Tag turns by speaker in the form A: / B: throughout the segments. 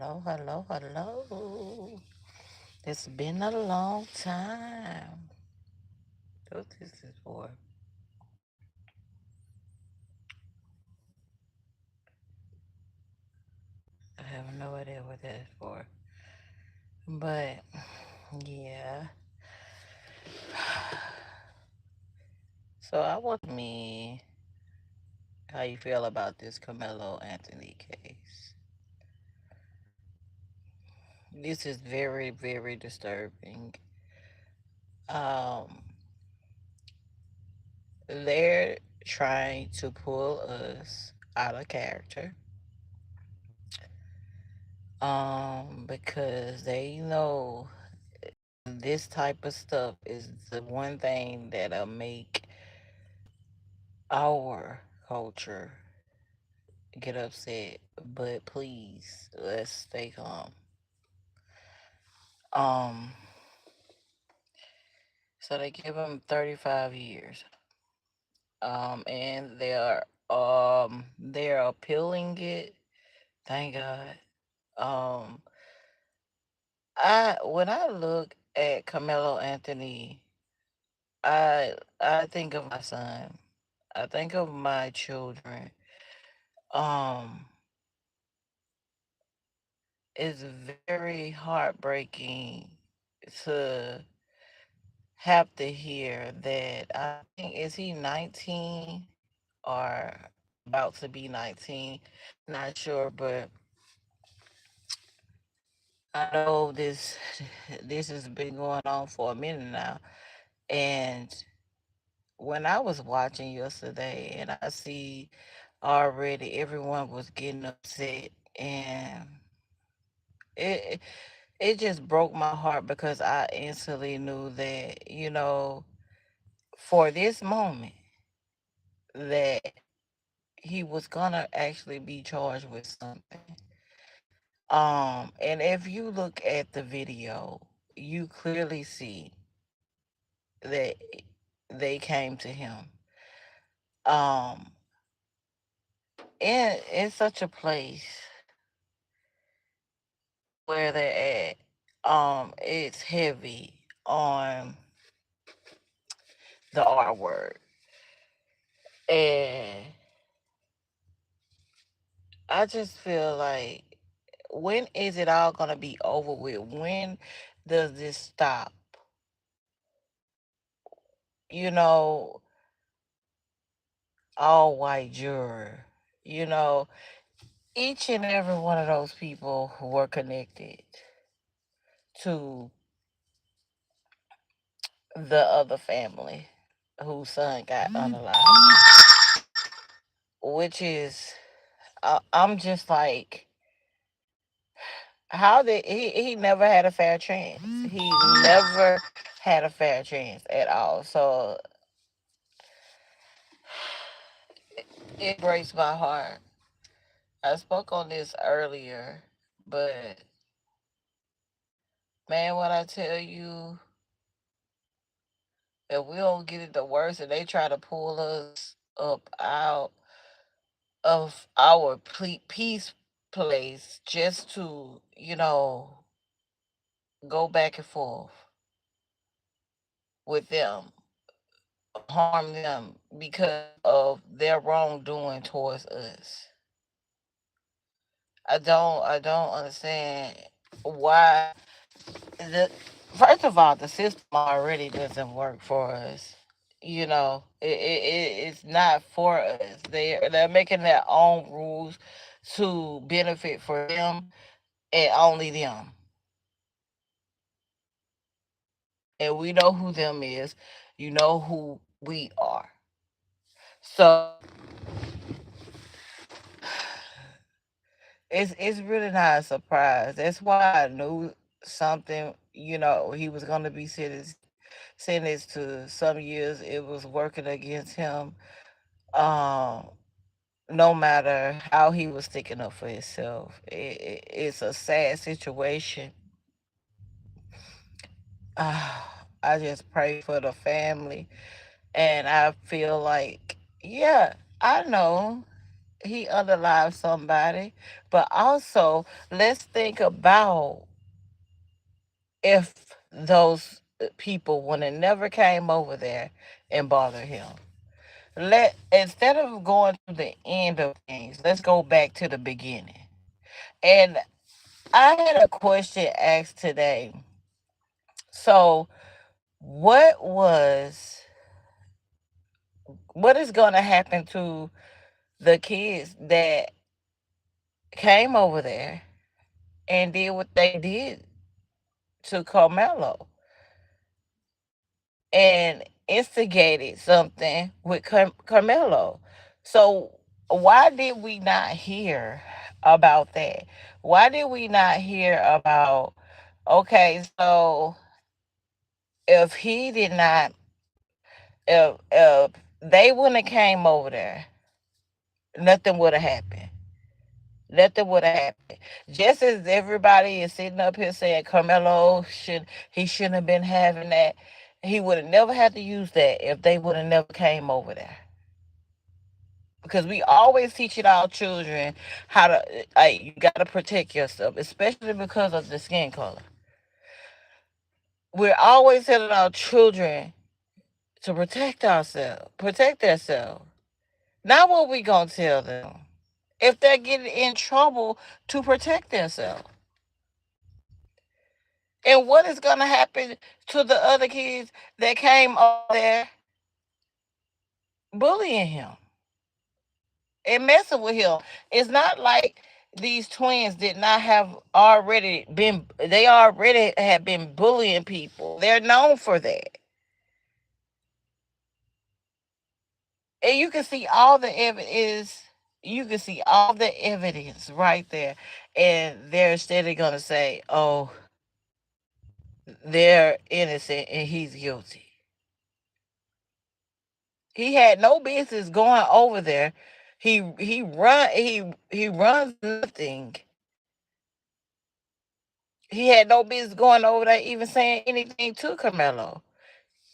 A: Hello, hello, hello. It's been a long time. What this is for? I have no idea what that is for. But yeah. So I want me how you feel about this Carmelo Anthony case. This is very, very disturbing. Um, they're trying to pull us out of character. Because they know this type of stuff is the one thing that'll make our culture get upset. But please, let's stay calm. Um, so they give him 35 years. And they're appealing it. Thank God. Um, I when I look at Carmelo Anthony, I think of my son. I think of my children. Um, it's very heartbreaking to have to hear that. I think is he 19 or about to be 19? Not sure, but I know this has been going on for a minute now. And when I was watching yesterday, and I see already everyone was getting upset, and it it just broke my heart because I instantly knew that, for this moment, that he was gonna actually be charged with something. And if you look at the video, you clearly see that they came to him. Um, in such a place where they're at, it's heavy on the R word. And I just feel like, when is it all gonna be over with? When does this stop? You know, all white juror. You know, each and every one of those people who were connected to the other family whose son got unalived, which is, I'm just like, how did he never had a fair chance? He never had a fair chance at all. So it breaks my heart. I spoke on this earlier, but man, when I tell you, if we don't get it the worst and they try to pull us up out of our peace place just to, go back and forth with them, harm them because of their wrongdoing towards us. I don't understand why the first of all, the system already doesn't work for us. It's not for us. They're making their own rules to benefit for them and only them. And we know who them is. You know who we are. So it's really not a surprise. That's why I knew something, he was gonna be sentenced to some years. It was working against him. Um no matter how he was sticking up for himself. It's a sad situation. I just pray for the family. And I feel like, yeah, I know. He unalived somebody. But also, let's think about if those people would have never came over there and bothered him. Let instead of going to the end of things, let's go back to the beginning. And I had a question asked today. So, what was what is going to happen to the kids that came over there and did what they did to Carmelo and instigated something with Carmelo? So, why did we not hear about that? Why did we not hear about, okay, so if he did not, if they wouldn't have came over there, nothing would have happened. Nothing would have happened. Just as everybody is sitting up here saying Carmelo shouldn't have been having that. He would have never had to use that if they would have never came over there. Because we always teaching our children how to, you gotta protect yourself, especially because of the skin color. We're always telling our children to protect ourselves, protect themselves. Not what we gonna tell them if they're getting in trouble to protect themselves. And what is gonna happen to the other kids that came over there bullying him and messing with him? It's not like these twins did not have already been, they already have been bullying people. They're known for that. And you can see all the evidence, you can see all the evidence right there. And they're steady gonna say, oh, they're innocent and he's guilty. He had no business going over there. He runs nothing. He had no business going over there even saying anything to Carmelo,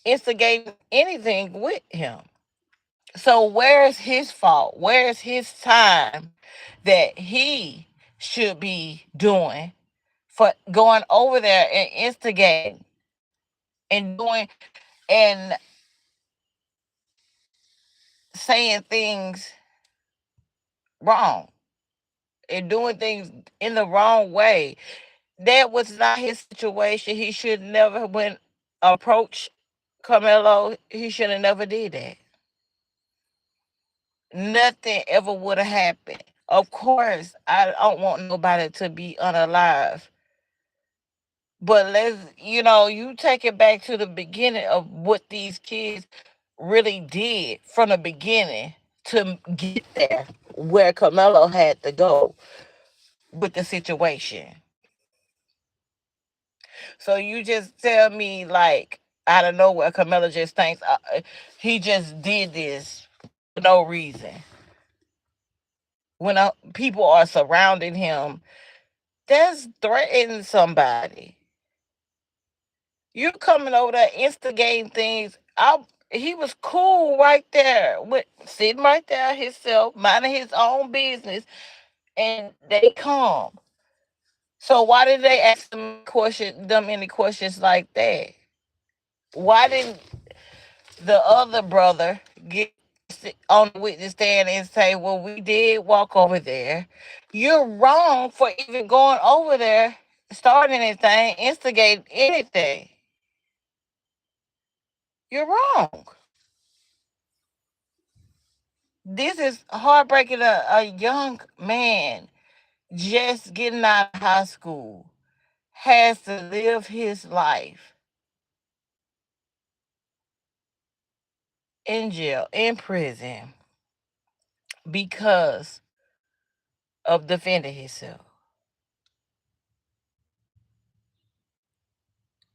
A: instigating anything with him. So where's his fault? Where's his time that he should be doing for going over there and instigating and doing and saying things wrong and doing things in the wrong way? That was not his situation. He should never went approach Carmelo. He should have never did that. Nothing ever would have happened. Of course, I don't want nobody to be unalive. But you take it back to the beginning of what these kids really did from the beginning to get there where Carmelo had to go with the situation. So you just tell me, like, out of nowhere, Carmelo just thinks he just did this for no reason. When people are surrounding him, that's threatening somebody. You coming over there instigating things. He was cool right there, sitting right there himself, minding his own business, and they come. So why did they ask them any questions like that? Why didn't the other brother get on the witness stand and say, well, we did walk over there. You're wrong for even going over there, starting anything, instigating anything. You're wrong. This is heartbreaking. A young man just getting out of high school has to live his life in jail, in prison, because of defending himself.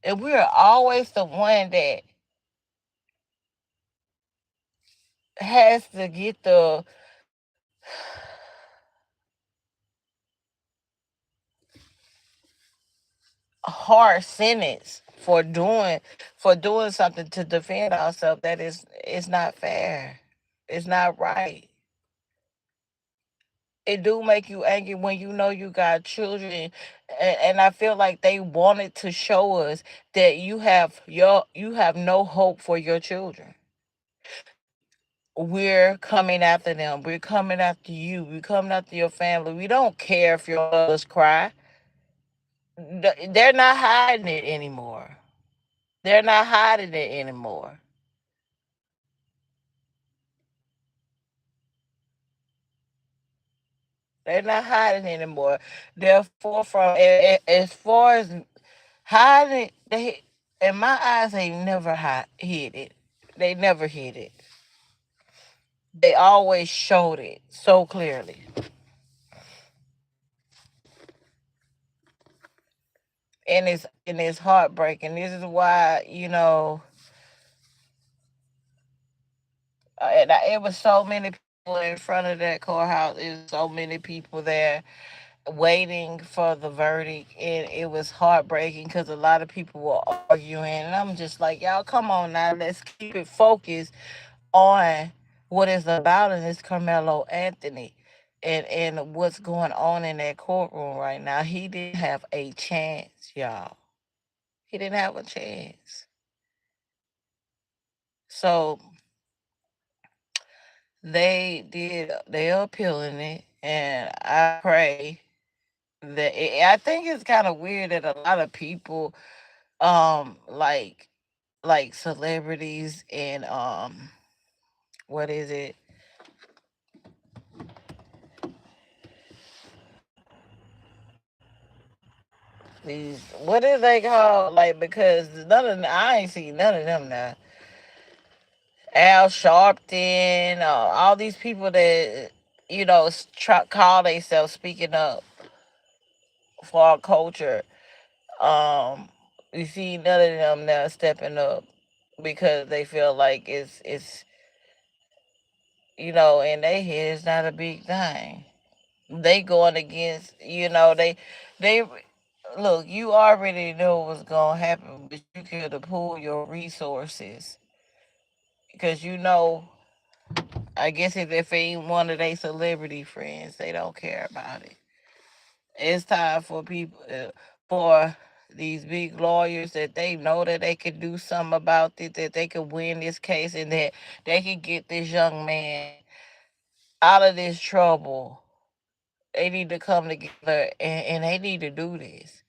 A: And we're always the one that has to get the hard sentence for doing something to defend ourselves. That is not fair. It's not right. It do make you angry when you know you got children, and I feel like they wanted to show us that you have no hope for your children. We're coming after them. We're coming after you. We're coming after your family. We don't care if your mothers cry. They're not hiding it anymore. They're not hiding it anymore. They're not hiding anymore. They're forefront. As far as hiding, they in my eyes they never hid it. They never hid it. They always showed it so clearly, and it's heartbreaking. This is why it was so many people in front of that courthouse. It was so many people there waiting for the verdict, and it was heartbreaking because a lot of people were arguing, and I'm just like, y'all, come on now, let's keep it focused on what it's about, and it's Carmelo Anthony. And what's going on in that courtroom right now. He didn't have a chance, y'all. He didn't have a chance. So they're appealing it, and I pray I think it's kind of weird that a lot of people, um like celebrities and what is it, these, what is they called, like, because I ain't seen none of them now. Al Sharpton, all these people that call themselves speaking up for our culture. um you see none of them now stepping up because they feel like it's in their head it's not a big thing. They going against, they look, you already know what's gonna happen, but you could pull your resources because I guess if it ain't one of their celebrity friends, they don't care about it. It's time for people, for these big lawyers, that they know that they could do something about it, that they could win this case, and that they could get this young man out of this trouble. They need to come together, and they need to do this.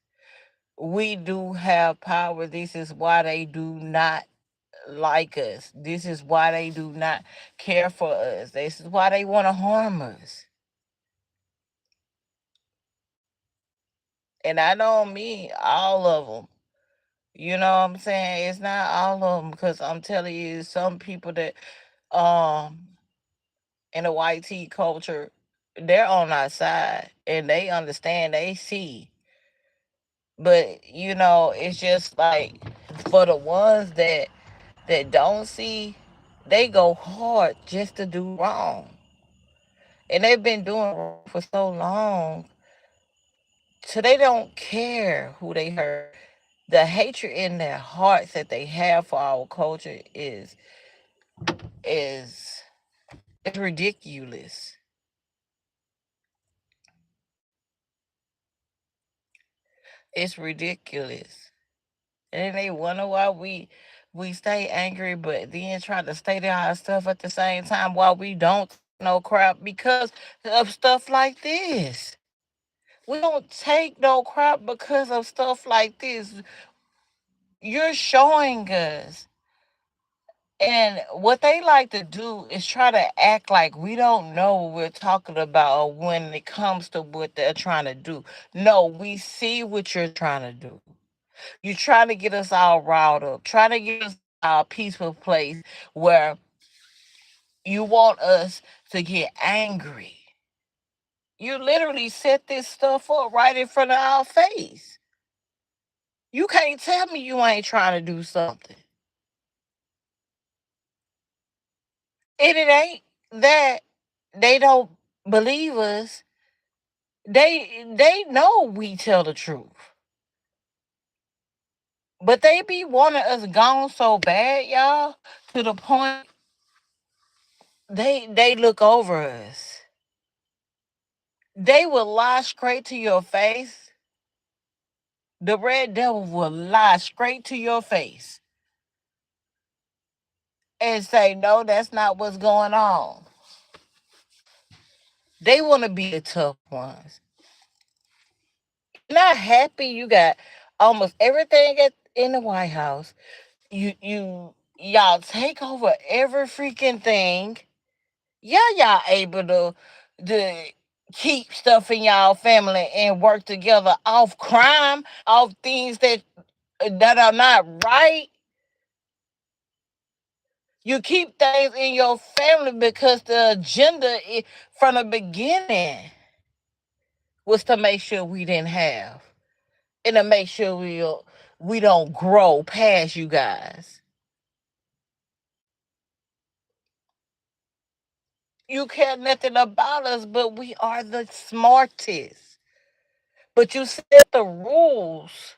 A: We do have power. This is why they do not like us. This is why they do not care for us. This is why they want to harm us. And I don't mean all of them. You know what I'm saying? It's not all of them, because I'm telling you, some people that um in the white tea culture, they're on our side and they understand, they see. But it's just like, for the ones that don't see, they go hard just to do wrong. And they've been doing wrong for so long, so they don't care who they hurt. The hatred in their hearts that they have for our culture is it's ridiculous. It's ridiculous. And then they wonder why we stay angry, but then try to stay there our stuff at the same time while we don't no crap because of stuff like this. We don't take no crap because of stuff like this. You're showing us. And what they like to do is try to act like we don't know what we're talking about when it comes to what they're trying to do. No, we see what you're trying to do. You're trying to get us all riled up, trying to get us our peaceful place where you want us to get angry. You literally set this stuff up right in front of our face. You can't tell me you ain't trying to do something. And it ain't that they don't believe us. They know we tell the truth. But they be wanting us gone so bad, y'all, to the point they look over us. They will lie straight to your face. The red devil will lie straight to your face and say, no, that's not what's going on. They want to be the tough ones. Not happy you got almost everything in the White House. Y'all take over every freaking thing. Yeah, y'all able to keep stuff in y'all family and work together off crime, off things that are not right. You keep things in your family because the agenda from the beginning was to make sure we didn't have and to make sure we don't grow past you guys. You care nothing about us, but we are the smartest. But you set the rules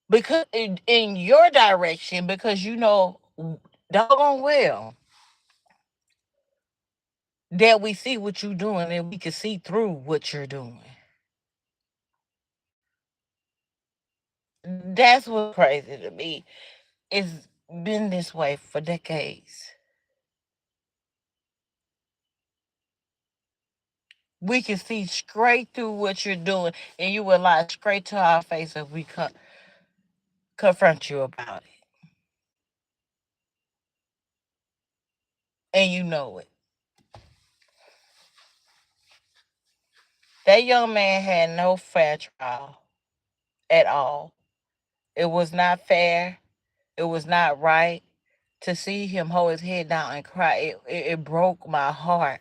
A: because in your direction because you know doggone well that we see what you're doing and we can see through what you're doing. That's what's crazy to me. It's been this way for decades. We can see straight through what you're doing, and you will lie straight to our face if we confront you about it. And you know it. That young man had no fair trial at all. It was not fair. It was not right. To see him hold his head down and cry, it broke my heart.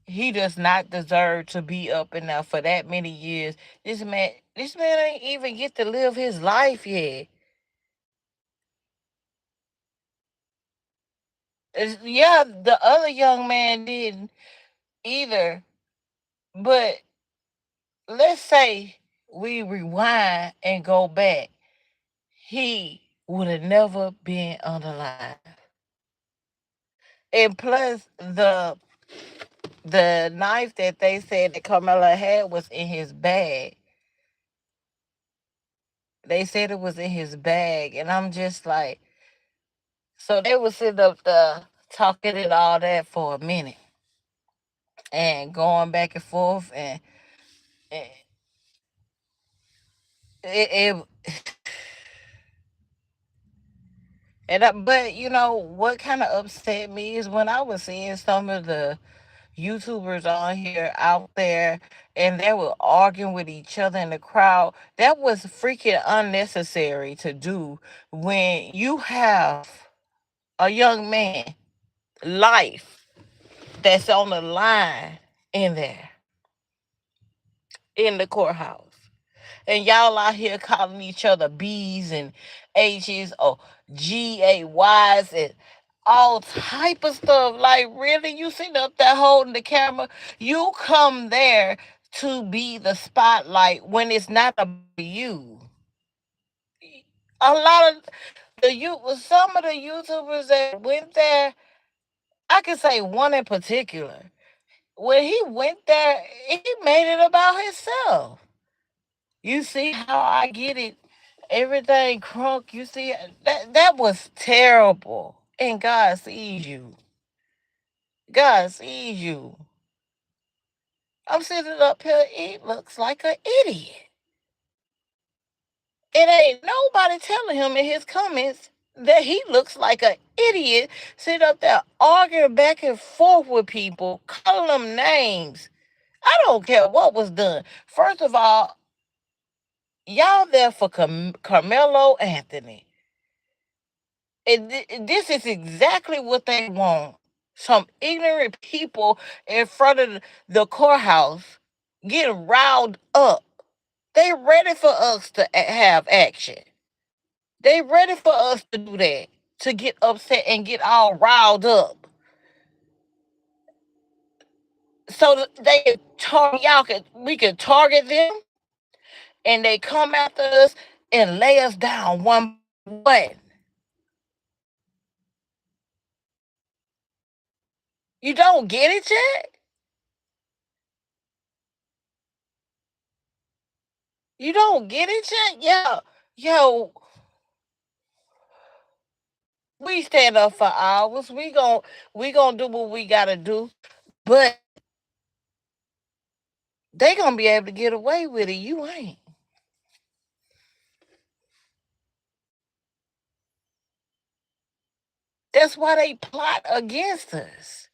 A: He does not deserve to be up in there for that many years. This man ain't even get to live his life yet. Yeah, the other young man didn't either. But let's say we rewind and go back. He would have never been unalive. And plus the knife that they said that Carmela had was in his bag. They said it was in his bag, and I'm just like, so they was sitting up there talking and all that for a minute, and going back and forth, and it but you know what kind of upset me is when I was seeing some of the YouTubers on here out there and they were arguing with each other in the crowd. That was freaking unnecessary to do when you have a young man life that's on the line in there in the courthouse. And y'all out here calling each other B's and H's or GAYs and all type of stuff. Like, really? You sitting up there holding the camera? You come there to be the spotlight when it's not about you. A lot of some of the YouTubers that went there, I can say one in particular. When he went there, he made it about himself. You see how I get it? Everything crunk. You see that was terrible. And God sees you. God sees you. I'm sitting up here. He looks like an idiot. It ain't nobody telling him in his comments that he looks like an idiot. Sitting up there arguing back and forth with people, calling them names. I don't care what was done. First of all, y'all there for Carmelo Anthony. And this is exactly what they want. Some ignorant people in front of the courthouse getting riled up. They ready for us to have action. They ready for us to do that, to get upset and get all riled up. So they we can target them, and they come after us and lay us down one by one. You don't get it yet? You don't get it yet? Yo, we stand up for hours. We gonna do what we gotta do. But they gonna be able to get away with it. You ain't. That's why they plot against us.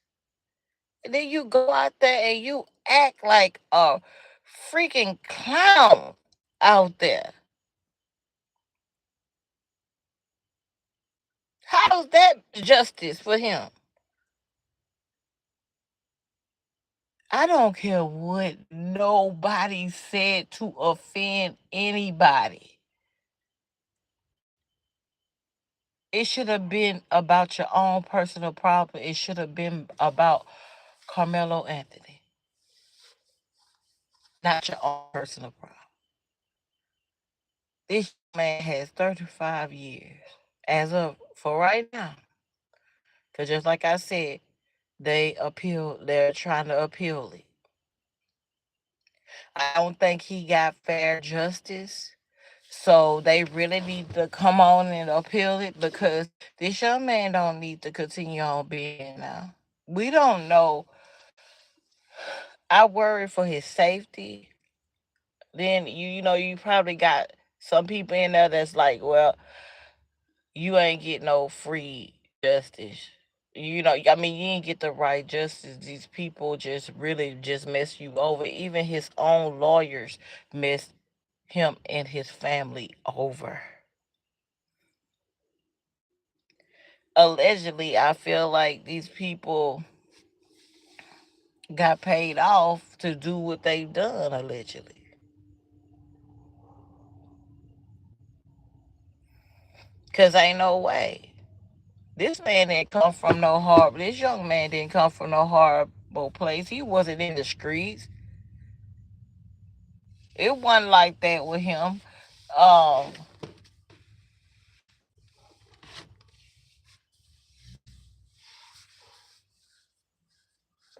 A: And then you go out there and you act like a freaking clown out there. How's that justice for him? I don't care what nobody said to offend anybody. It should have been about your own personal problem. It should have been about Carmelo Anthony, not your own personal problem. This man has 35 years as of for right now. Because just like I said, they're trying to appeal it. I don't think he got fair justice. So they really need to come on and appeal it because this young man don't need to continue on being now. We don't know. I worry for his safety. Then you probably got some people in there that's like, well, you ain't get no free justice. I mean, you ain't get the right justice. These people just really just mess you over. Even his own lawyers messed him and his family over. Allegedly, I feel like these people got paid off to do what they've done, allegedly. Because ain't no way. This young man didn't come from no horrible place. He wasn't in the streets. It wasn't like that with him. Um,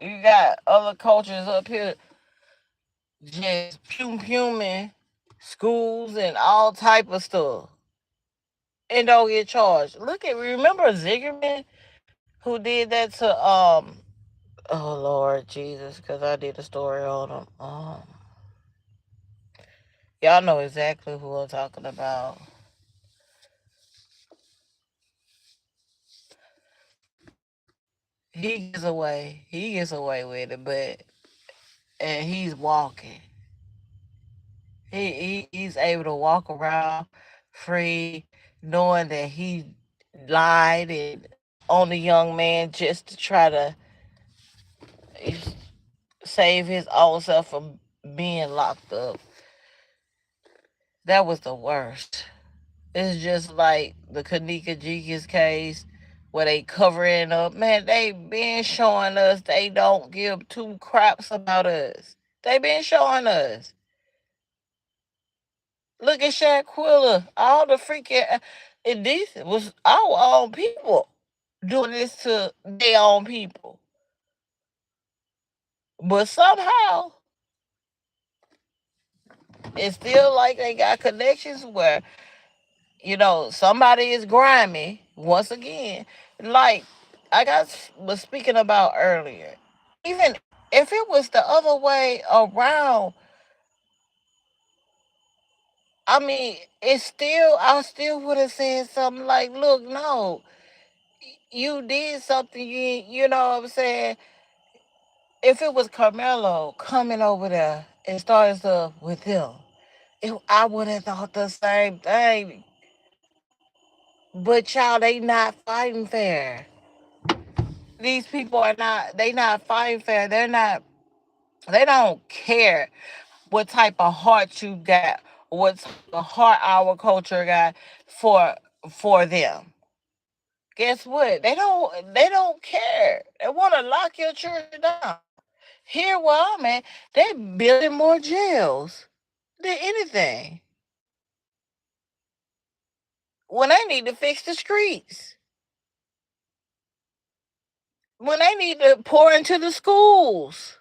A: you got other cultures up here just pum puming schools and all type of stuff and don't get charged. Remember Ziggerman who did that to oh Lord Jesus, because I did a story on him. Y'all know exactly who I'm talking about. He gets away with it, but and he's walking. He's able to walk around free, knowing that he lied and on the young man just to try to save his own self from being locked up. That was the worst. It's just like the Kanika Jenkins case where they covering up. Man, they been showing us they don't give two craps about us. They been showing us. Look at Shaquilla. All the freaking and this was our own people doing this to their own people. But somehow it's still like they got connections where somebody is grimy once again. Like was speaking about earlier. Even if it was the other way around, I mean, I still would have said something like, "Look, no, you did something. You know what I'm saying? If it was Carmelo coming over there and starting stuff with him, I would have thought the same thing. But y'all, they not fighting fair. These people are not. They not fighting fair. They're not. They don't care what type of heart you got, what type of heart our culture got for for them. Guess what? They don't care. They want to lock your children down. Here where I'm at, they building more jails than anything. When they need to fix the streets. When they need to pour into the schools.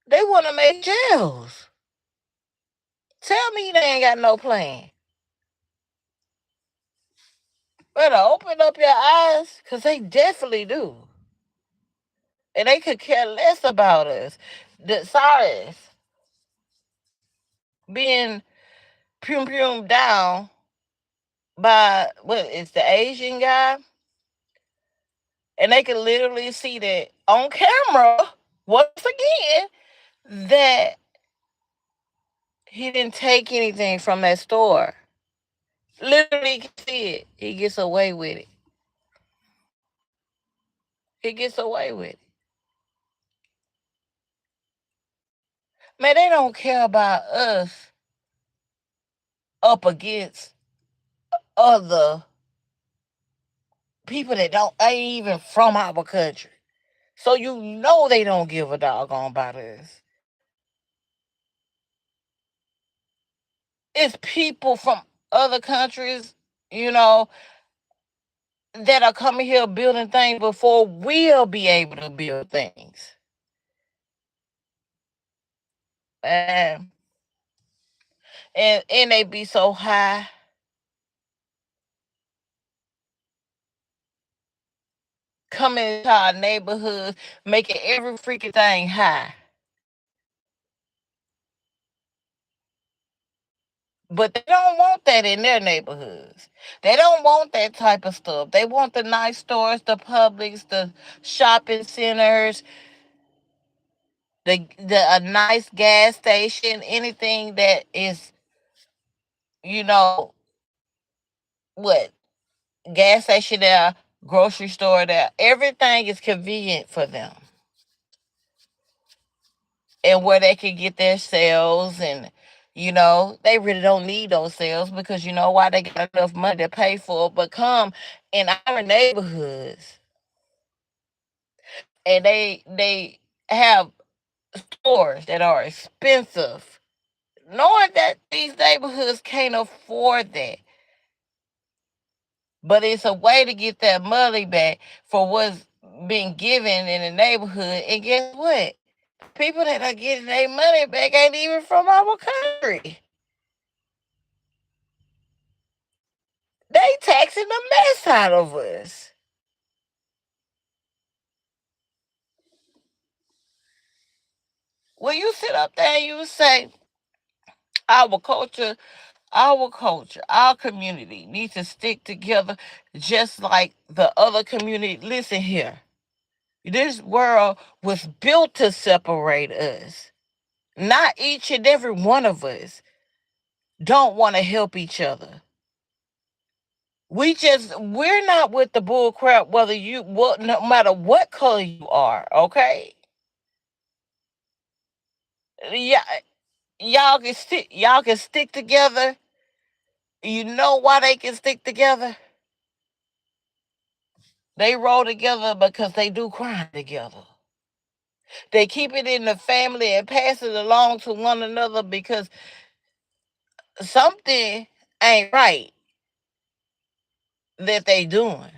A: They want to make jails. Tell me they ain't got no plan. Better open up your eyes, cause they definitely do, and they could care less about us. The sorry being pum pum down by what is the Asian guy, and they could literally see that on camera once again that he didn't take anything from that store. Literally, can see it. He gets away with it. He gets away with it. Man, they don't care about us up against other people that don't ain't even from our country. So you know they don't give a doggone about us. It's people from other countries, you know, that are coming here building things before we'll be able to build things. And and they be so high, coming into our neighborhoods, making every freaking thing high. But they don't want that in their neighborhoods. They don't want that type of stuff. They want the nice stores, the Publix, the shopping centers, the a nice gas station, anything that is, you know, what gas station there, grocery store there. Everything is convenient for them, and where they can get their sales, and they really don't need those sales because you know why, they got enough money to pay for it. But come in our neighborhoods, and they have stores that are expensive, knowing that these neighborhoods can't afford that. But it's a way to get that money back for what's being given in the neighborhood. And guess what? People that are getting their money back ain't even from our country. They taxing the mess out of us. When you sit up there and you say our culture, our community needs to stick together just like the other community. Listen here. This world was built to separate us. Not each and every one of us don't want to help each other. We're not with the bull crap whether no matter what color you are, okay? Yeah, y'all can stick together. You know why they can stick together? They roll together because they do crime together. They keep it in the family and pass it along to one another because something ain't right that they doing.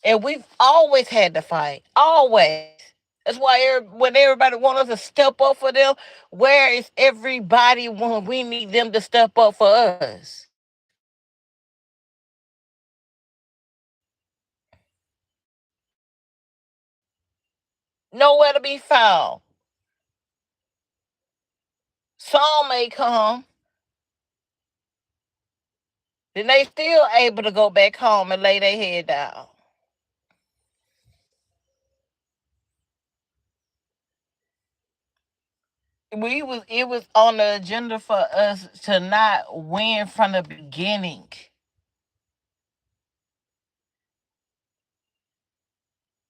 A: And we've always had to fight. Always. That's why when everybody want us to step up for them, where is everybody when we need them to step up for us? Nowhere to be found. Some may come, then they still able to go back home and lay their head down. It was on the agenda for us to not win from the beginning.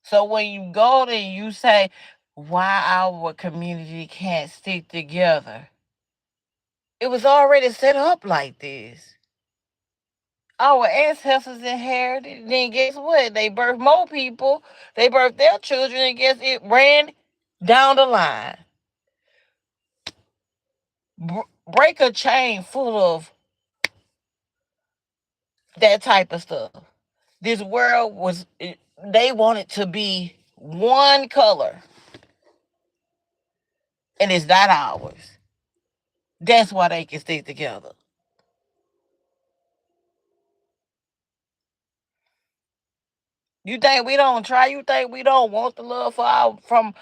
A: So when you go there, you say, why our community can't stick together. It was already set up like this. Our ancestors inherited, then guess what? They birthed more people, they birthed their children, and guess it ran down the line. Break a chain full of that type of stuff. This world was, they wanted to be one color, and it's not ours. That's why they can stick together. You think we don't try? You think we don't want the love from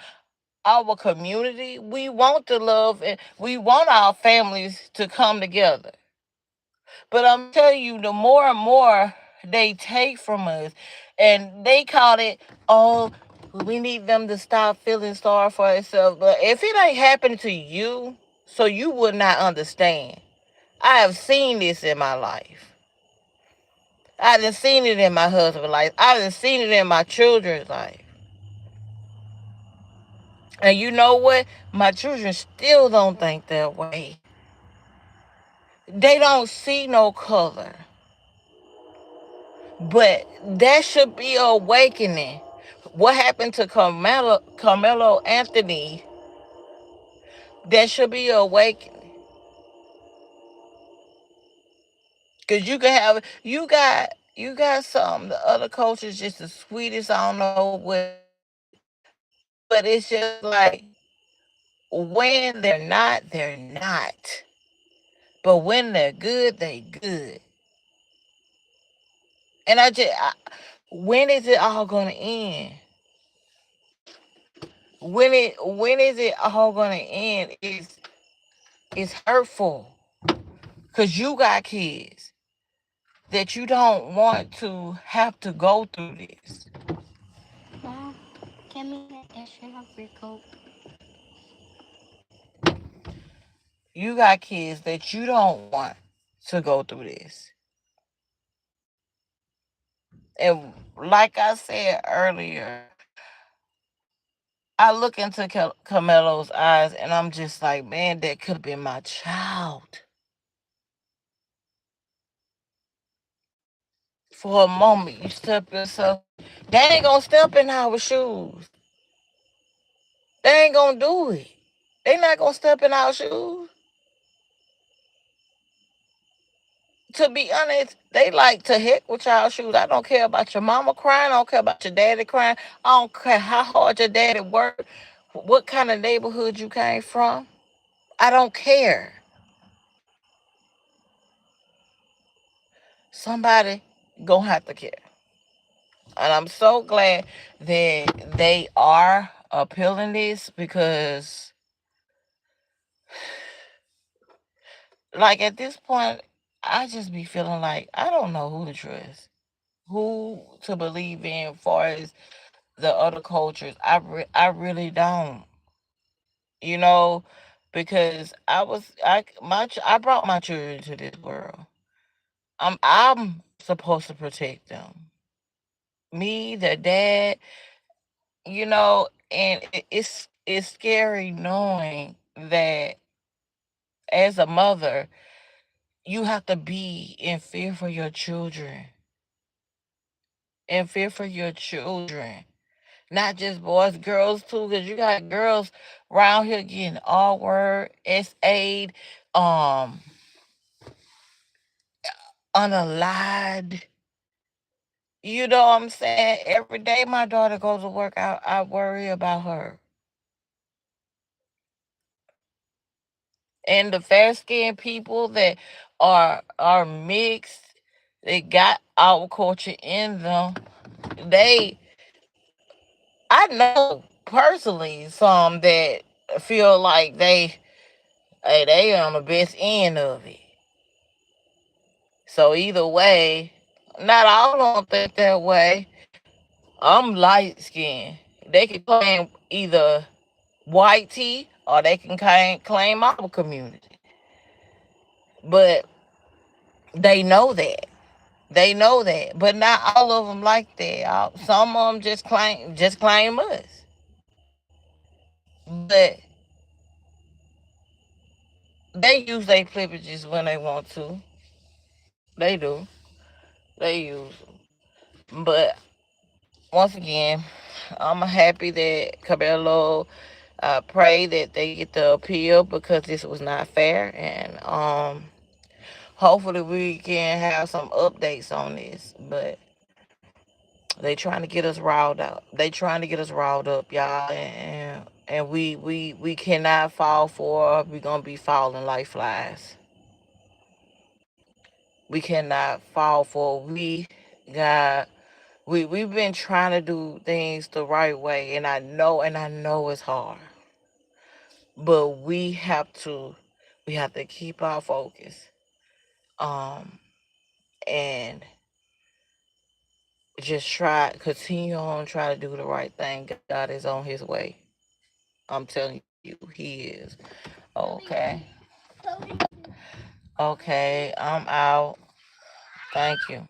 A: our community? We want the love and we want our families to come together. But I'm telling you, the more and more they take from us, and they call it, oh, we need them to stop feeling sorry for themselves. But if it ain't happened to you, so you would not understand. I have seen this in my life. I done seen it in my husband's life. I done seen it in my children's life. And you know what? My children still don't think that way. They don't see no color. But that should be awakening. What happened to Carmelo Anthony? That should be awakening. Cause you got some the other coaches just the sweetest. I don't know what, but it's just like when they're not, they're not. But when they're good, they good. And when is it all gonna end? When is it all gonna end? It's hurtful. Cause you got kids that you don't want to have to go through this.
B: Mom, get me an extra free coat.
A: You got kids that you don't want to go through this. And like I said earlier, I look into Camelo's eyes and I'm just like, man, that could have been my child. For a moment, you step yourself. They ain't gonna step in our shoes. They ain't gonna do it. They not gonna step in our shoes. To be honest, they like to heck with y'all shoes. I don't care about your mama crying. I don't care about your daddy crying. I don't care how hard your daddy worked, what kind of neighborhood you came from. I don't care. Somebody gonna have to care. And I'm so glad that they are appealing this because, like, at this point, I just be feeling like I don't know who to trust, who to believe in, far as the other cultures. I really don't. You know, because I brought my children to this world. I'm supposed to protect them. Me, the dad, and it's scary knowing that as a mother, you have to be in fear for your children. In fear for your children. Not just boys, girls too, because you got girls around here getting all word, S.A.'d, um, unalived. You know what I'm saying? Every day my daughter goes to work, I worry about her. And the fair skinned people that are mixed, they got our culture in them. They I know personally some that feel like they on the best end of it. So either way, not all don't think that way. I'm light skinned. They can claim either white tea or they can claim our community. But they know that. They know that. But not all of them like that. Some of them just claim us. But they use their privileges when they want to. They do. They use them. But once again, I'm happy that Cabello pray that they get the appeal because this was not fair, and hopefully we can have some updates on this. But They trying to get us riled up. They trying to get us riled up, y'all, and we cannot fall for. We gonna be falling like flies. We cannot fall for. We've been trying to do things the right way, and I know it's hard, but we have to keep our focus, um, and just continue on, try to do the right thing. God is on His way. I'm telling you, He is. Okay. Okay, I'm out. Thank you.